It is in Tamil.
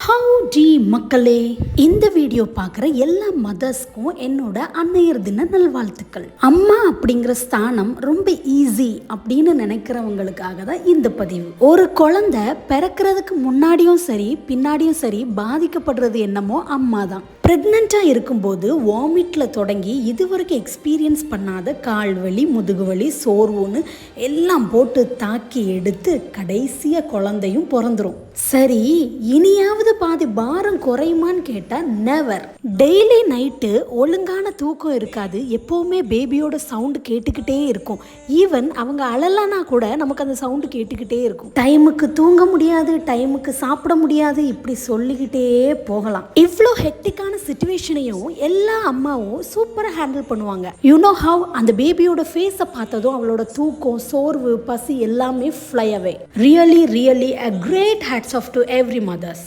ஹவுடி மக்களே, இந்த வீடியோ பார்க்குற எல்லா மதர்ஸ்க்கும் என்னோட அன்னையர் தின நல்வாழ்த்துக்கள். அம்மா அப்படிங்கிற ஸ்தானம் ரொம்ப ஈஸி அப்படின்னு நினைக்கிறவங்களுக்காக தான் இந்த பதிவு. ஒரு குழந்தை பிறக்கிறதுக்கு முன்னாடியும் சரி பின்னாடியும் சரி பாதிக்கப்படுறது என்னமோ அம்மா தான். ப்ரெக்னெண்ட்டாக இருக்கும்போது வாமிட்டில் தொடங்கி இதுவரைக்கும் எக்ஸ்பீரியன்ஸ் பண்ணாத கால்வலி, முதுகுவலி, சோர்வுன்னு எல்லாம் போட்டு தாக்கி எடுத்து கடைசியாக குழந்தையும் பிறந்துரும். சரி, இனியாவது பாதி பாரம் குறையுமான்னு கேட்டால் நெவர். டெய்லி நைட்டு ஒழுங்கான தூக்கம் இருக்காது. எப்போவுமே பேபியோட சவுண்டு கேட்டுக்கிட்டே இருக்கும். ஈவன் அவங்க அழலானா கூட நமக்கு அந்த சவுண்டு கேட்டுக்கிட்டே இருக்கும். டைமுக்கு தூங்க முடியாது, டைமுக்கு சாப்பிட முடியாது, இப்படி சொல்லிக்கிட்டே போகலாம். இவ்வளோ ஹெக்டிக்கான சிச்சுவேஷனையும் எல்லா அம்மாவும் சூப்பராக ஹேண்டில் பண்ணுவாங்க. You know how? அந்த பேபியோட ஃபேஸை பார்த்ததும் அவளோட தூக்கம், சோர்வு, பசி எல்லாமே fly away. Really a great hats off to every mothers.